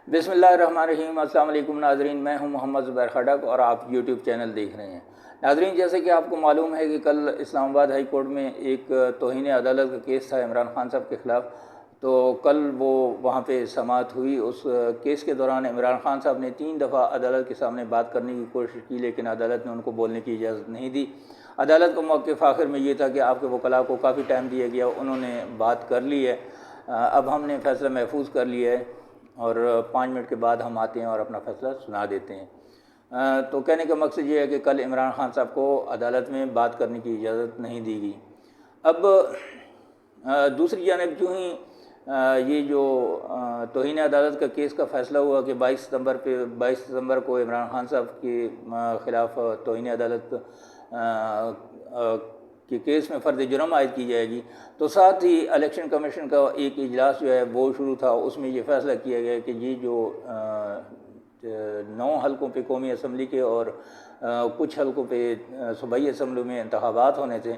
بسم اللہ الرحمن الرحیم۔ السلام علیکم ناظرین، میں ہوں محمد زبیر خٹک اور آپ یوٹیوب چینل دیکھ رہے ہیں۔ ناظرین، جیسے کہ آپ کو معلوم ہے کہ کل اسلام آباد ہائی کورٹ میں ایک توہین عدالت کا کیس تھا عمران خان صاحب کے خلاف، تو کل وہ وہاں پہ سماعت ہوئی۔ اس کیس کے دوران عمران خان صاحب نے 3 دفعہ عدالت کے سامنے بات کرنے کی کوشش کی، لیکن عدالت نے ان کو بولنے کی اجازت نہیں دی۔ عدالت کا موقف آخر میں یہ تھا کہ آپ کے وکلاء کو کافی ٹائم دیا گیا، انہوں نے بات کر لی ہے، اب ہم نے فیصلہ محفوظ کر لیا ہے اور 5 منٹ کے بعد ہم آتے ہیں اور اپنا فیصلہ سنا دیتے ہیں۔ تو کہنے کا مقصد یہ ہے کہ کل عمران خان صاحب کو عدالت میں بات کرنے کی اجازت نہیں دی گئی۔ اب دوسری جانب جو ہی یہ جو توہین عدالت کا کیس کا فیصلہ ہوا کہ 22 ستمبر کو عمران خان صاحب کے خلاف توہین عدالت کہ کیس میں فرد جرم عائد کی جائے گی، تو ساتھ ہی الیکشن کمیشن کا ایک اجلاس جو ہے وہ شروع تھا۔ اس میں یہ فیصلہ کیا گیا کہ یہ جو 9 حلقوں پہ قومی اسمبلی کے اور کچھ حلقوں پہ صوبائی اسمبلی میں انتخابات ہونے تھے،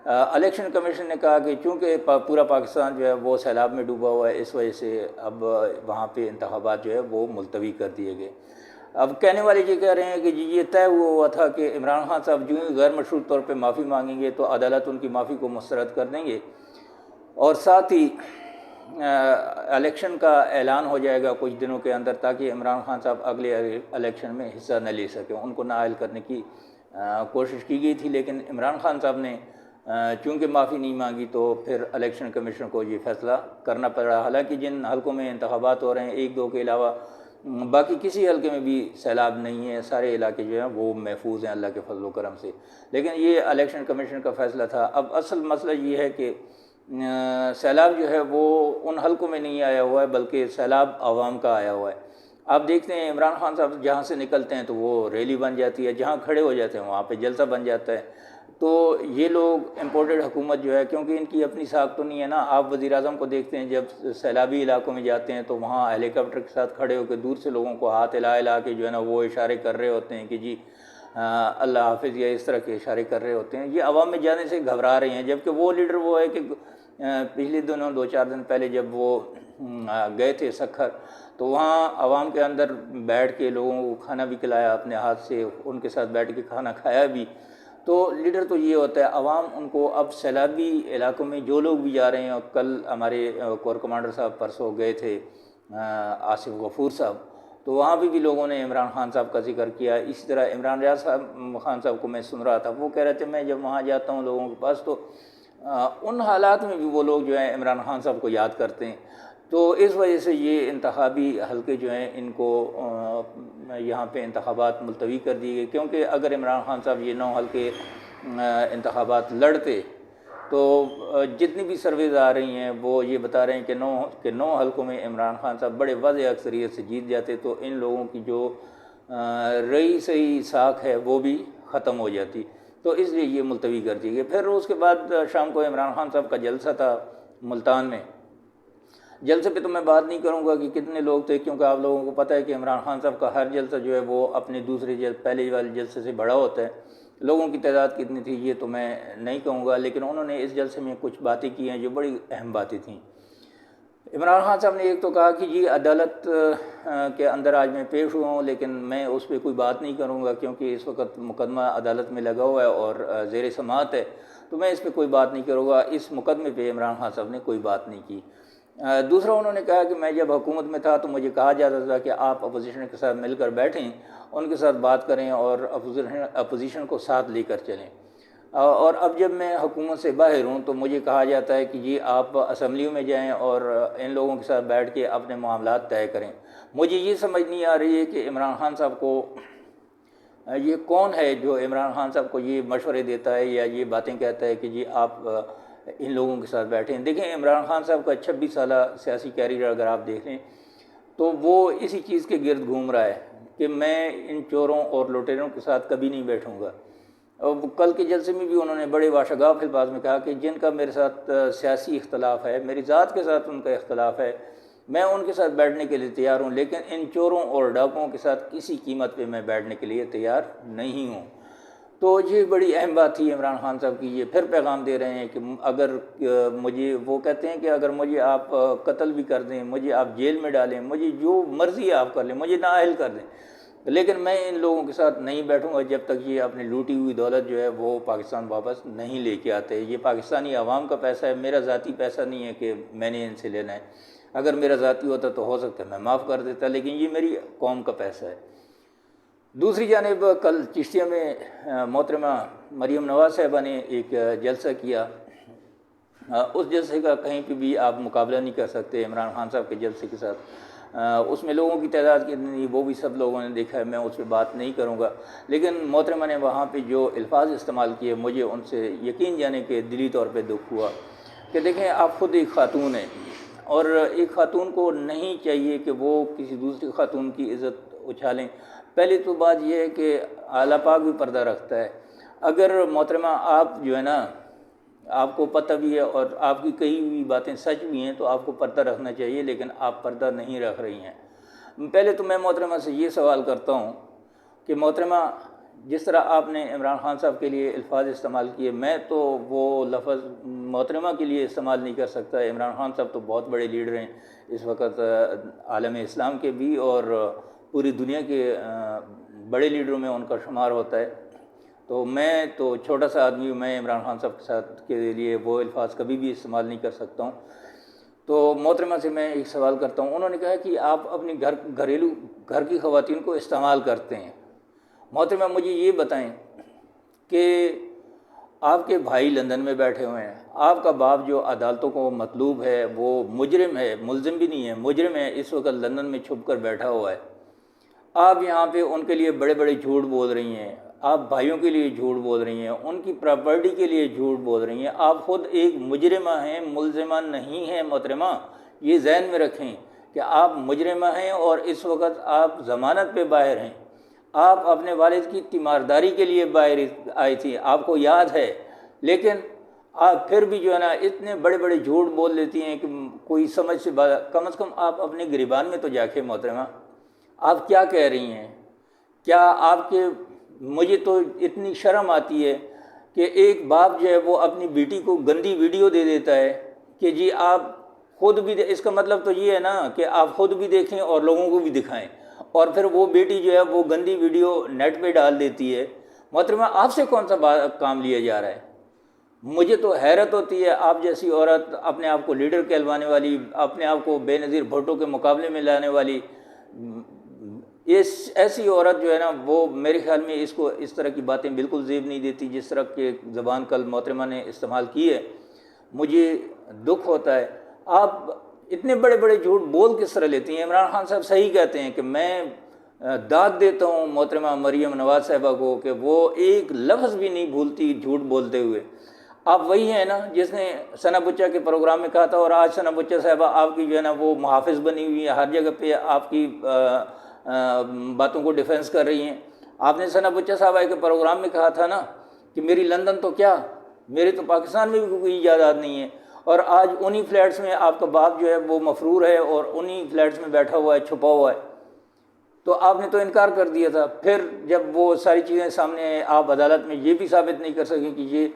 الیکشن کمیشن نے کہا کہ چونکہ پورا پاکستان جو ہے وہ سیلاب میں ڈوبا ہوا ہے، اس وجہ سے اب وہاں پہ انتخابات جو ہے وہ ملتوی کر دیے گئے۔ اب کہنے والے یہ کہہ رہے ہیں کہ یہ طے ہوا تھا کہ عمران خان صاحب جو ہی غیر مشروط طور پہ معافی مانگیں گے تو عدالت ان کی معافی کو مسترد کر دیں گے، اور ساتھ ہی الیکشن کا اعلان ہو جائے گا کچھ دنوں کے اندر، تاکہ عمران خان صاحب اگلے الیکشن میں حصہ نہ لے سکیں۔ ان کو نااہل کرنے کی کوشش کی گئی تھی، لیکن عمران خان صاحب نے چونکہ معافی نہیں مانگی تو پھر الیکشن کمیشن کو یہ فیصلہ کرنا پڑا۔ حالانکہ جن حلقوں میں انتخابات ہو رہے ہیں 1-2 کے علاوہ باقی کسی حلقے میں بھی سیلاب نہیں ہے، سارے علاقے جو ہیں وہ محفوظ ہیں اللہ کے فضل و کرم سے، لیکن یہ الیکشن کمیشن کا فیصلہ تھا۔ اب اصل مسئلہ یہ ہے کہ سیلاب جو ہے وہ ان حلقوں میں نہیں آیا ہوا ہے، بلکہ سیلاب عوام کا آیا ہوا ہے۔ آپ دیکھتے ہیں عمران خان صاحب جہاں سے نکلتے ہیں تو وہ ریلی بن جاتی ہے، جہاں کھڑے ہو جاتے ہیں وہاں پہ جلسہ بن جاتا ہے۔ تو یہ لوگ امپورٹڈ حکومت جو ہے، کیونکہ ان کی اپنی ساکھ تو نہیں ہے نا۔ آپ وزیر اعظم کو دیکھتے ہیں جب سیلابی علاقوں میں جاتے ہیں تو وہاں ہیلی کاپٹر کے ساتھ کھڑے ہو کے دور سے لوگوں کو ہاتھ ہلا کے جو ہے نا وہ اشارے کر رہے ہوتے ہیں کہ جی اللہ حافظ، یا اس طرح کے اشارے کر رہے ہوتے ہیں۔ یہ عوام میں جانے سے گھبرا رہے ہیں، جبکہ وہ لیڈر وہ ہے کہ پچھلے دنوں 2-4 دن پہلے جب وہ گئے تھے سکھر، تو وہاں عوام کے اندر بیٹھ کے لوگوں کو کھانا بھی کھلایا، اپنے ہاتھ سے ان کے ساتھ بیٹھ کے کھانا کھایا بھی۔ تو لیڈر تو یہ ہوتا ہے، عوام ان کو اب سیلابی علاقوں میں جو لوگ بھی جا رہے ہیں، اور کل ہمارے کور کمانڈر صاحب پرسوں گئے تھے آصف غفور صاحب، تو وہاں بھی لوگوں نے عمران خان صاحب کا ذکر کیا۔ اسی طرح عمران ریاض خان صاحب کو میں سن رہا تھا، وہ کہہ رہے تھے میں جب وہاں جاتا ہوں لوگوں کے پاس تو ان حالات میں بھی وہ لوگ جو ہیں عمران خان صاحب کو یاد کرتے ہیں۔ تو اس وجہ سے یہ انتخابی حلقے جو ہیں ان کو یہاں پہ انتخابات ملتوی کر دیے گئے، کیونکہ اگر عمران خان صاحب یہ 9 حلقے انتخابات لڑتے تو جتنی بھی سرویز آ رہی ہیں وہ یہ بتا رہے ہیں کہ 9 حلقوں میں عمران خان صاحب بڑے واضح اکثریت سے جیت جاتے، تو ان لوگوں کی جو رئی صحیح ساکھ ہے وہ بھی ختم ہو جاتی، تو اس لیے یہ ملتوی کر دی گئی۔ پھر اس کے بعد شام کو عمران خان صاحب کا جلسہ تھا ملتان میں۔ جلسے پہ تو میں بات نہیں کروں گا کہ کتنے لوگ تھے، کیونکہ آپ لوگوں کو پتہ ہے کہ عمران خان صاحب کا ہر جلسہ جو ہے وہ اپنے پہلے والے جلسے سے بڑا ہوتا ہے۔ لوگوں کی تعداد کتنی تھی یہ تو میں نہیں کہوں گا، لیکن انہوں نے اس جلسے میں کچھ باتیں کی ہیں جو بڑی اہم باتیں تھیں۔ عمران خان صاحب نے ایک تو کہا کہ جی عدالت کے اندر آج میں پیش ہوا ہوں، لیکن میں اس پہ کوئی بات نہیں کروں گا، کیونکہ اس وقت مقدمہ عدالت میں لگا ہوا ہے اور زیر سماعت ہے، تو میں اس پہ کوئی بات نہیں کروں گا۔ اس مقدمے پہ عمران خان صاحب نے کوئی بات نہیں کی۔ دوسرا انہوں نے کہا کہ میں جب حکومت میں تھا تو مجھے کہا جاتا تھا کہ آپ اپوزیشن کے ساتھ مل کر بیٹھیں، ان کے ساتھ بات کریں اور اپوزیشن کو ساتھ لے کر چلیں، اور اب جب میں حکومت سے باہر ہوں تو مجھے کہا جاتا ہے کہ جی آپ اسمبلیوں میں جائیں اور ان لوگوں کے ساتھ بیٹھ کے اپنے معاملات طے کریں۔ مجھے یہ سمجھ نہیں آ رہی ہے کہ عمران خان صاحب کو یہ کون ہے جو عمران خان صاحب کو یہ مشورے دیتا ہے یا یہ باتیں کہتا ہے کہ جی آپ ان لوگوں کے ساتھ بیٹھیں۔ دیکھیں عمران خان صاحب کا 26 سالہ سیاسی کیریئر اگر آپ دیکھیں تو وہ اسی چیز کے گرد گھوم رہا ہے کہ میں ان چوروں اور لٹیروں کے ساتھ کبھی نہیں بیٹھوں گا۔ اور کل کے جلسے میں بھی انہوں نے بڑے واشگاف الفاظ میں کہا کہ جن کا میرے ساتھ سیاسی اختلاف ہے، میری ذات کے ساتھ ان کا اختلاف ہے، میں ان کے ساتھ بیٹھنے کے لیے تیار ہوں، لیکن ان چوروں اور ڈاکوؤں کے ساتھ کسی قیمت پہ میں بیٹھنے کے لیے تیار نہیں ہوں۔ تو یہ بڑی اہم بات تھی عمران خان صاحب کی. یہ پھر پیغام دے رہے ہیں کہ اگر مجھے، وہ کہتے ہیں کہ اگر مجھے آپ قتل بھی کر دیں، مجھے آپ جیل میں ڈالیں، مجھے جو مرضی آپ کر لیں، مجھے نااہل کر دیں، لیکن میں ان لوگوں کے ساتھ نہیں بیٹھوں گا جب تک یہ اپنی لوٹی ہوئی دولت جو ہے وہ پاکستان واپس نہیں لے کے آتے. یہ پاکستانی عوام کا پیسہ ہے، میرا ذاتی پیسہ نہیں ہے کہ میں نے ان سے لینا ہے. اگر میرا ذاتی ہوتا تو ہو سکتا ہے میں معاف کر دیتا، لیکن یہ میری قوم کا پیسہ ہے. دوسری جانب کل چشتیہ میں محترمہ مریم نواز صاحبہ نے ایک جلسہ کیا. اس جلسے کا کہیں پہ بھی آپ مقابلہ نہیں کر سکتے عمران خان صاحب کے جلسے کے ساتھ. اس میں لوگوں کی تعداد کتنی وہ بھی سب لوگوں نے دیکھا ہے، میں اس پہ بات نہیں کروں گا. لیکن محترمہ نے وہاں پہ جو الفاظ استعمال کیے، مجھے ان سے یقین جانے کے دلی طور پہ دکھ ہوا کہ دیکھیں آپ خود ایک خاتون ہیں، اور ایک خاتون کو نہیں چاہیے کہ وہ کسی دوسری خاتون کی عزت اچھالیں. پہلی تو بات یہ ہے کہ اعلیٰ پاک بھی پردہ رکھتا ہے. اگر محترمہ آپ جو ہے نا، آپ کو پتہ بھی ہے اور آپ کی کئی ہوئی باتیں سچ بھی ہیں، تو آپ کو پردہ رکھنا چاہیے، لیکن آپ پردہ نہیں رکھ رہی ہیں. پہلے تو میں محترمہ سے یہ سوال کرتا ہوں کہ محترمہ جس طرح آپ نے عمران خان صاحب کے لیے الفاظ استعمال کیے، میں تو وہ لفظ محترمہ کے لیے استعمال نہیں کر سکتا. عمران خان صاحب تو بہت بڑے لیڈر ہیں اس وقت عالم اسلام کے بھی، اور پوری دنیا کے بڑے لیڈروں میں ان کا شمار ہوتا ہے. تو میں تو چھوٹا سا آدمی ہوں، میں عمران خان صاحب کے ساتھ کے لیے وہ الفاظ کبھی بھی استعمال نہیں کر سکتا ہوں. تو محترمہ سے میں ایک سوال کرتا ہوں. انہوں نے کہا کہ آپ اپنی گھریلو گھر کی خواتین کو استعمال کرتے ہیں. محترمہ مجھے یہ بتائیں کہ آپ کے بھائی لندن میں بیٹھے ہوئے ہیں، آپ کا باپ جو عدالتوں کو مطلوب ہے، وہ مجرم ہے، ملزم بھی نہیں ہے، مجرم ہے، اس وقت لندن میں چھپ کر بیٹھا ہوا ہے. آپ یہاں پہ ان کے لیے بڑے بڑے جھوٹ بول رہی ہیں، آپ بھائیوں کے لیے جھوٹ بول رہی ہیں، ان کی پراپرٹی کے لیے جھوٹ بول رہی ہیں. آپ خود ایک مجرمہ ہیں، ملزمہ نہیں ہیں. محترمہ یہ ذہن میں رکھیں کہ آپ مجرمہ ہیں، اور اس وقت آپ ضمانت پہ باہر ہیں. آپ اپنے والد کی تیمارداری کے لیے باہر آئی تھی، آپ کو یاد ہے، لیکن آپ پھر بھی جو ہے نا اتنے بڑے بڑے جھوٹ بول لیتی ہیں کہ کوئی سمجھ سے کم از کم آپ اپنے گریبان میں تو جا کے محترمہ آپ کیا کہہ رہی ہیں؟ کیا آپ کے، مجھے تو اتنی شرم آتی ہے کہ ایک باپ جو ہے وہ اپنی بیٹی کو گندی ویڈیو دے دیتا ہے کہ جی آپ خود بھی اس کا مطلب تو یہ ہے نا کہ آپ خود بھی دیکھیں اور لوگوں کو بھی دکھائیں، اور پھر وہ بیٹی جو ہے وہ گندی ویڈیو نیٹ پہ ڈال دیتی ہے. محترمہ آپ سے کون سا کام لیا جا رہا ہے؟ مجھے تو حیرت ہوتی ہے، آپ جیسی عورت، اپنے آپ کو لیڈر کہلوانے والی، اپنے آپ کو بے نظیر بھٹو کے مقابلے میں لانے والی، ایسی عورت جو ہے نا، وہ میرے خیال میں اس کو اس طرح کی باتیں بالکل زیب نہیں دیتی جس طرح کی زبان کل محترمہ نے استعمال کی ہے. مجھے دکھ ہوتا ہے. آپ اتنے بڑے بڑے جھوٹ بول کس طرح لیتی ہیں؟ عمران خان صاحب صحیح کہتے ہیں کہ میں داد دیتا ہوں محترمہ مریم نواز صاحبہ کو کہ وہ ایک لفظ بھی نہیں بھولتی جھوٹ بولتے ہوئے. آپ وہی ہیں نا جس نے ثنا بچہ کے پروگرام میں کہا تھا، اور آج ثنا بچہ صاحبہ آپ کی جو ہے نا وہ محافظ بنی ہوئی ہے، ہر جگہ پہ آپ کی باتوں کو ڈیفینس کر رہی ہیں. آپ نے ثنا بچہ صاحبہ کے پروگرام میں کہا تھا نا کہ میری لندن تو کیا، میرے تو پاکستان میں بھی کوئی ایجادات نہیں ہے، اور آج انہی فلیٹس میں آپ کا باپ جو ہے وہ مفرور ہے اور انہی فلیٹس میں بیٹھا ہوا ہے، چھپا ہوا ہے. تو آپ نے تو انکار کر دیا تھا. پھر جب وہ ساری چیزیں سامنے آئیں، آپ عدالت میں یہ بھی ثابت نہیں کر سکیں کہ یہ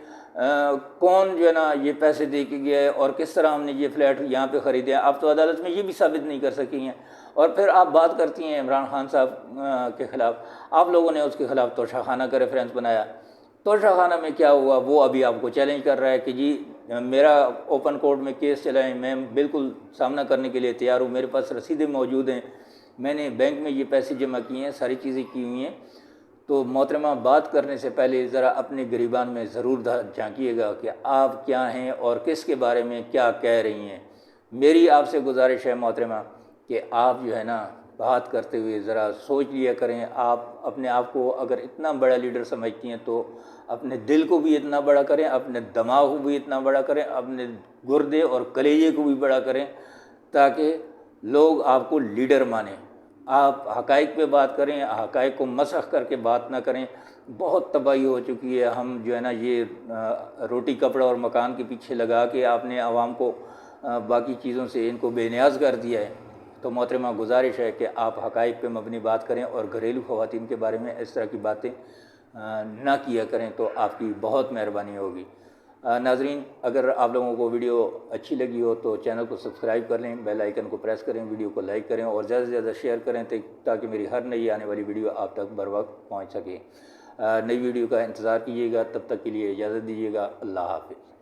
کون جو ہے نا یہ پیسے دے کے گیا ہے اور کس طرح ہم نے یہ فلیٹ یہاں پہ خریدے ہیں. آپ تو عدالت میں یہ بھی ثابت نہیں کر سکی ہیں، اور پھر آپ بات کرتی ہیں عمران خان صاحب کے خلاف. آپ لوگوں نے اس کے خلاف توشہ خانہ کا ریفرنس بنایا. توشہ خانہ میں کیا ہوا؟ وہ ابھی آپ کو چیلنج کر رہا ہے کہ جی میرا اوپن کورٹ میں کیس چلائیں، میں بالکل سامنا کرنے کے لیے تیار ہوں، میرے پاس رسیدیں موجود ہیں، میں نے بینک میں یہ پیسے جمع کیے ہیں، ساری چیزیں کی ہوئی ہیں. تو محترمہ بات کرنے سے پہلے ذرا اپنے گریبان میں ضرور جھانکیے گا کہ آپ کیا ہیں اور کس کے بارے میں کیا کہہ رہی ہیں. میری آپ سے گزارش ہے محترمہ کہ آپ جو ہے نا بات کرتے ہوئے ذرا سوچ لیا کریں. آپ اپنے آپ کو اگر اتنا بڑا لیڈر سمجھتی ہیں تو اپنے دل کو بھی اتنا بڑا کریں، اپنے دماغ کو بھی اتنا بڑا کریں، اپنے گردے اور کلیجے کو بھی بڑا کریں، تاکہ لوگ آپ کو لیڈر مانیں. آپ حقائق پہ بات کریں، حقائق کو مسخ کر کے بات نہ کریں. بہت تباہی ہو چکی ہے. ہم جو ہے نا یہ روٹی کپڑا اور مکان کے پیچھے لگا کے آپ نے عوام کو باقی چیزوں سے ان کو بے نیاز کر دیا ہے. تو محترمہ گزارش ہے کہ آپ حقائق پہ مبنی بات کریں اور گھریلو خواتین کے بارے میں اس طرح کی باتیں نہ کیا کریں تو آپ کی بہت مہربانی ہوگی۔ ناظرین، اگر آپ لوگوں کو ویڈیو اچھی لگی ہو تو چینل کو سبسکرائب کر لیں، بیل آئیکن کو پریس کریں، ویڈیو کو لائک کریں اور زیادہ سے زیادہ شیئر کریں تاکہ میری ہر نئی آنے والی ویڈیو آپ تک بر وقت پہنچ سکے۔ نئی ویڈیو کا انتظار کیجیے گا، تب تک کے لیے اجازت دیجیے گا۔ اللہ حافظ۔